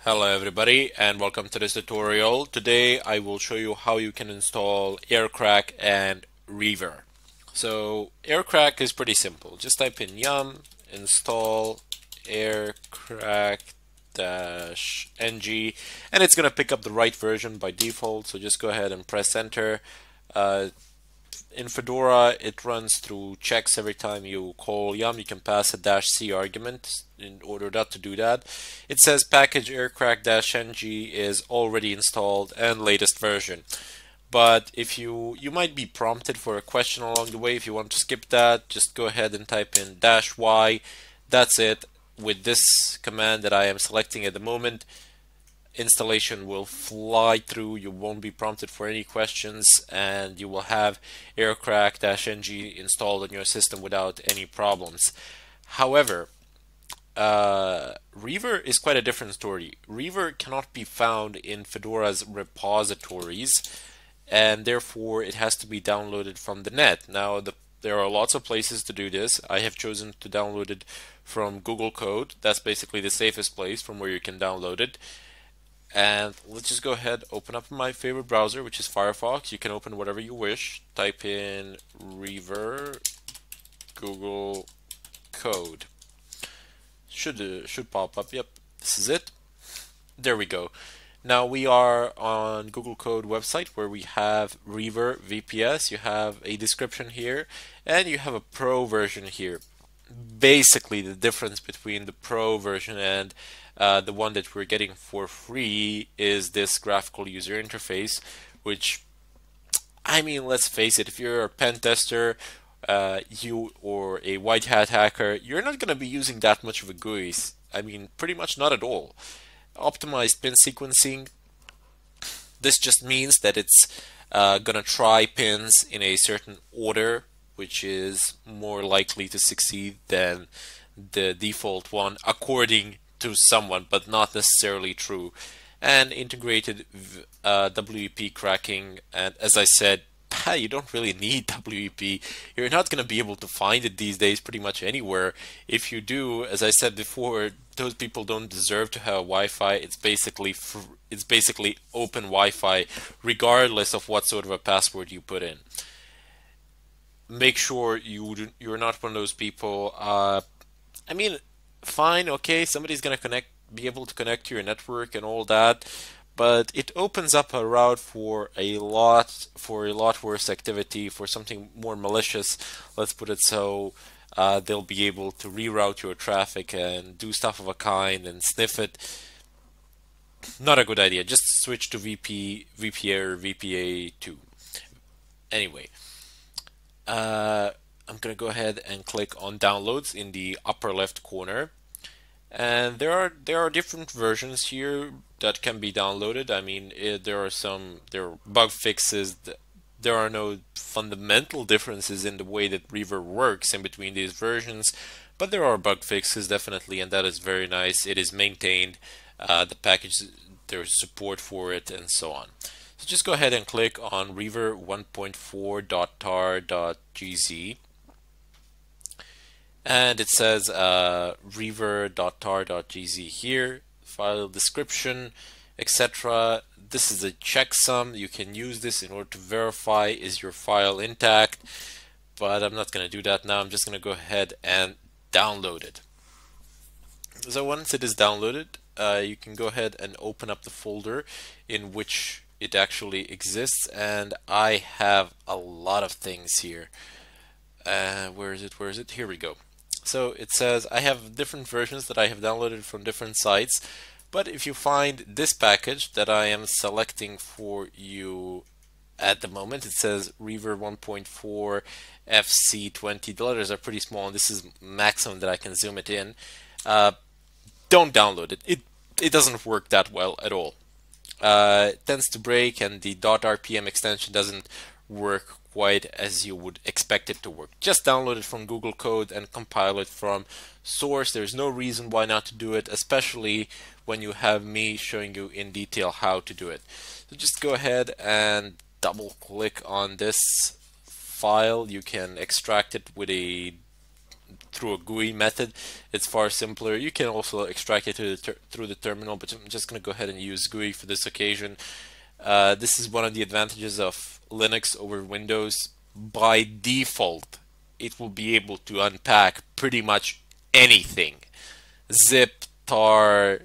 Hello everybody and welcome to this tutorial. Today I will show you how you can install Aircrack and Reaver. So Aircrack is pretty simple. Just type in yum install aircrack-ng and it's going to pick up the right version by default, so just go ahead and press enter. In Fedora, it runs through checks every time you call yum. You can pass a -c argument in order not to do that. It says package aircrack-ng is already installed and latest version. But if you might be prompted for a question along the way. If you want to skip that, just go ahead and type in -y. That's it. With this command that I am selecting at the moment, installation will fly through. You won't be prompted for any questions, and you will have aircrack-ng installed on your system without any problems. However, Reaver is quite a different story. Reaver cannot be found in Fedora's repositories, and therefore it has to be downloaded from the net. Now, there are lots of places to do this. I have chosen to download it from Google Code. That's basically the safest place from where you can download it. And let's just go ahead, open up my favorite browser, which is Firefox. You can open whatever you wish. Type in Reaver Google Code. Should pop up. Yep, this is it. There we go. Now we are on Google Code website where we have Reaver VPS. You have a description here, and you have a Pro version here. Basically, the difference between the Pro version and the one that we're getting for free is this graphical user interface, which, I mean, let's face it, if you're a pen tester, you or a white hat hacker, you're not going to be using that much of a GUI. I mean, pretty much not at all. Optimized pin sequencing, this just means that it's going to try pins in a certain order, which is more likely to succeed than the default one, according to someone, but not necessarily true. And integrated WEP cracking, and as I said, you don't really need WEP. You're not going to be able to find it these days pretty much anywhere. If you do, as I said before, those people don't deserve to have Wi-Fi. It's basically open Wi-Fi, regardless of what sort of a password you put in. Make sure you're not one of those people. I mean, fine, okay, somebody's gonna be able to connect to your network and all that, but it opens up a route for a lot worse activity, for something more malicious. Let's put it so. They'll be able to reroute your traffic and do stuff of a kind and sniff it. Not a good idea. Just switch to VPA or VPA2. Anyway. I'm gonna go ahead and click on downloads in the upper left corner, and there are different versions here that can be downloaded. I mean, there are bug fixes. There are no fundamental differences in the way that Reaver works in between these versions, but there are bug fixes definitely, and that is very nice. It is maintained. The package, there's support for it, and so on. So just go ahead and click on reaver 1.4.tar.gz, and it says reaver.tar.gz here, file description, etc. This is a checksum. You can use this in order to verify is your file intact, but I'm not going to do that now. I'm just going to go ahead and download it. So once it is downloaded, you can go ahead and open up the folder in which it actually exists, and I have a lot of things here. Where is it? Here we go. So it says I have different versions that I have downloaded from different sites, but if you find this package that I am selecting for you at the moment, it says Reaver 1.4 FC20. The letters are pretty small, and this is maximum that I can zoom it in. Don't download it. It doesn't work that well at all. It tends to break, and the .rpm extension doesn't work quite as you would expect it to work. Just download it from Google Code and compile it from source. There's no reason why not to do it, especially when you have me showing you in detail how to do it. So just go ahead and double click on this file. You can extract it with a through a GUI method. It's far simpler. You can also extract it through the terminal, but I'm just going to go ahead and use GUI for this occasion. This is one of the advantages of Linux over Windows. By default, it will be able to unpack pretty much anything. Zip, tar,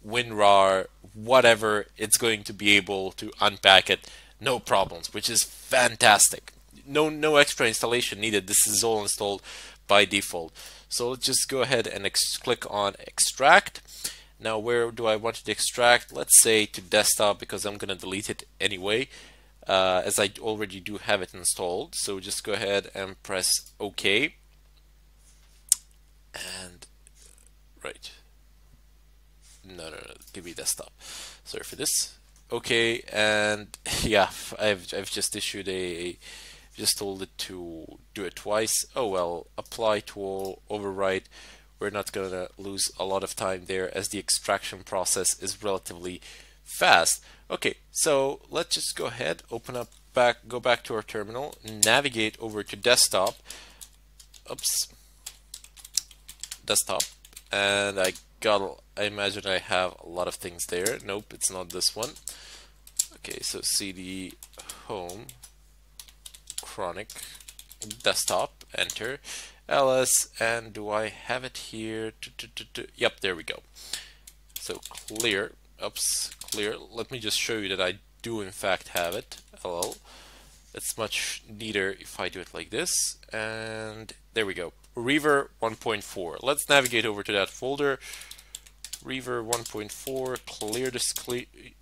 WinRAR, whatever, it's going to be able to unpack it, no problems, which is fantastic. No extra installation needed. This is all installed by default. So let's just go ahead and click on extract. Now where do I want it to extract? Let's say to desktop, because I'm going to delete it anyway, as I already do have it installed. So just go ahead and press OK. And right. No, give me desktop. Sorry for this. Okay, and yeah, I've just issued just told it to do it twice. Oh well, apply to all, overwrite. We're not gonna lose a lot of time there, as the extraction process is relatively fast. Okay, so let's just go ahead, go back to our terminal, navigate over to desktop. Oops, desktop, and I imagine I have a lot of things there. Nope, it's not this one. Okay, so cd home chronic desktop, enter ls, and do I have it here? Yep, there we go. So clear, oops, clear. Let me just show you that I do in fact have it. Ll. It's much neater if I do it like this, and there we go. Reaver 1.4. Let's navigate over to that folder. Reaver 1.4,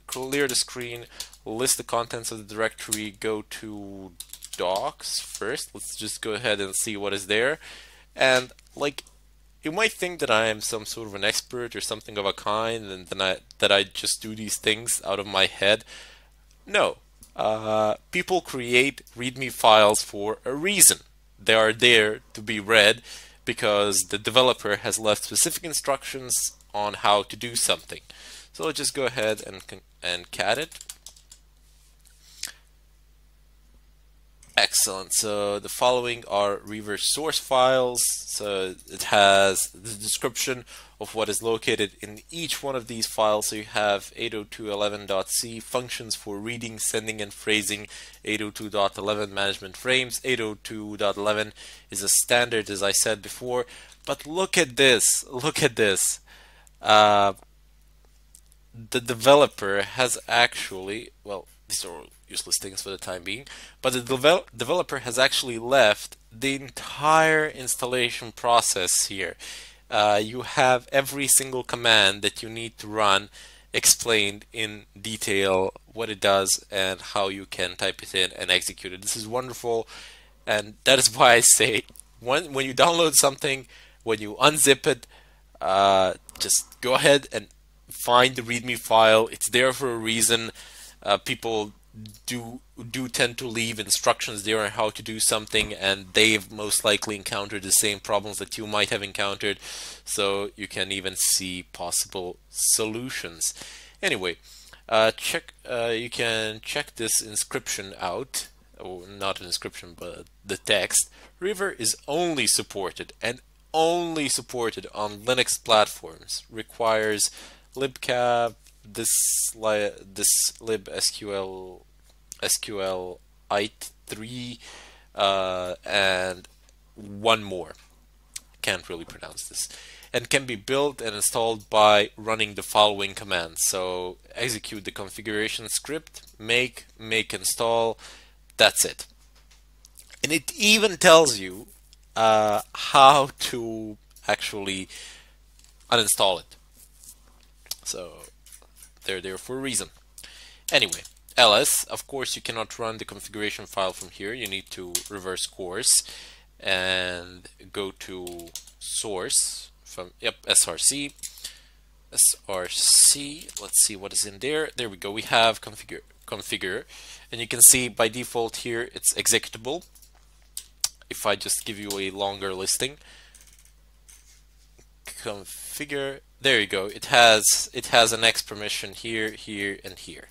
clear the screen, list the contents of the directory, go to docs first. Let's just go ahead and see what is there. And like, you might think that I am some sort of an expert or something of a kind, and that I just do these things out of my head. No. People create README files for a reason. They are there to be read because the developer has left specific instructions on how to do something. So let's just go ahead and cat it. Excellent. So the following are Reaver source files. So it has the description of what is located in each one of these files. So you have 802.11.c, functions for reading, sending, and phrasing, 802.11 management frames. 802.11 is a standard, as I said before. But look at this. Look at this. The developer has actually, well, these are useless things for the time being, but the developer has actually left the entire installation process here. You have every single command that you need to run explained in detail, what it does and how you can type it in and execute it. This is wonderful, and that is why I say when you download something, when you unzip it, just go ahead and find the README file. It's there for a reason. People do tend to leave instructions there on how to do something, and they've most likely encountered the same problems that you might have encountered, so you can even see possible solutions. Anyway, you can check this inscription out, or not an inscription but the text. Reaver is only supported and only supported on Linux platforms, requires libcap, this libsql SQLite3, and one more. Can't really pronounce this. And can be built and installed by running the following commands. So execute the configuration script, make install. That's it. And it even tells you how to actually uninstall it. So they're there for a reason. Anyway, ls, of course you cannot run the configuration file from here. You need to reverse course and go to source from src. Let's see what is in there. There we go. We have configure, and you can see by default here it's executable. If I just give you a longer listing, configure, there you go. It has an X permission here, here, and here.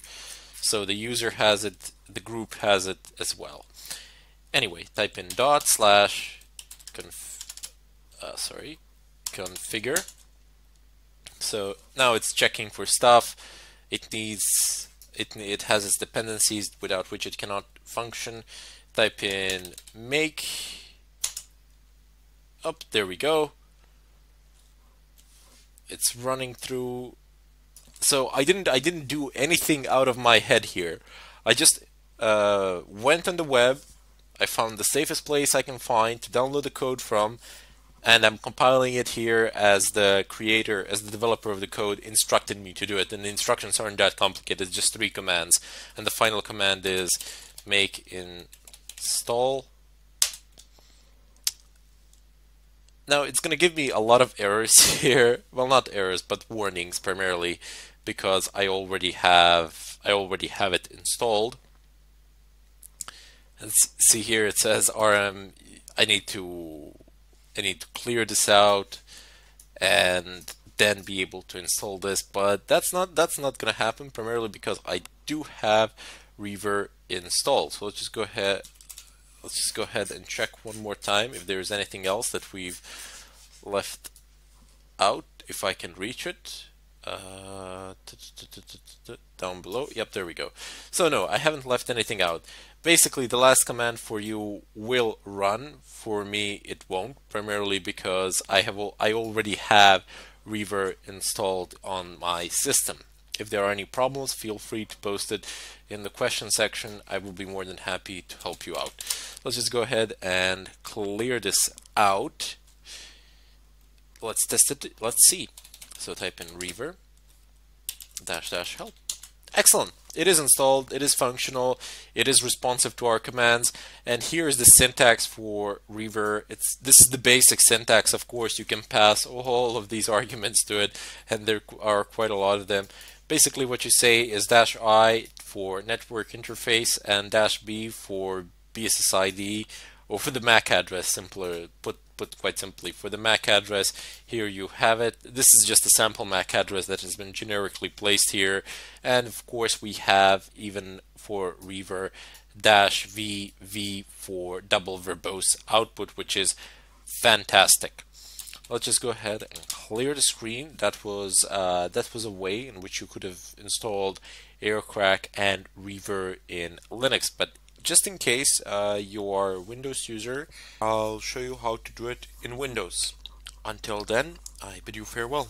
So the user has it, the group has it as well. Anyway, type in /, configure. So now it's checking for stuff. It has its dependencies without which it cannot function. Type in make. Up, there we go. It's running through. So I didn't do anything out of my head here. I just went on the web. I found the safest place I can find to download the code from, and I'm compiling it here as the creator, as the developer of the code instructed me to do it. And the instructions aren't that complicated, just 3 commands. And the final command is make install. Now it's going to give me a lot of errors here. Well, not errors, but warnings primarily, because I already have it installed. And see here it says RM. I need to clear this out and then be able to install this, but that's not going to happen, primarily because I do have Reaver installed. So let's just go ahead and check one more time if there's anything else that we've left out, if I can reach it. Down below. Yep, there we go. So no, I haven't left anything out. Basically, the last command for you will run. For me, it won't, primarily because I already have Reaver installed on my system. If there are any problems, feel free to post it in the question section. I will be more than happy to help you out. Let's just go ahead and clear this out. Let's test it. Let's see. So type in reaver --help. Excellent. It is installed. It is functional. It is responsive to our commands. And here is the syntax for Reaver. This is the basic syntax. Of course, you can pass all of these arguments to it, and there are quite a lot of them. Basically, what you say is -I for network interface and -B for BSSID, or for the MAC address. Simpler put quite simply, for the MAC address, here you have it. This is just a sample MAC address that has been generically placed here. And of course, we have, even for Reaver, -VV for double verbose output, which is fantastic. Let's just go ahead and clear the screen. That was a way in which you could have installed Aircrack and Reaver in Linux. But just in case you are a Windows user, I'll show you how to do it in Windows. Until then, I bid you farewell.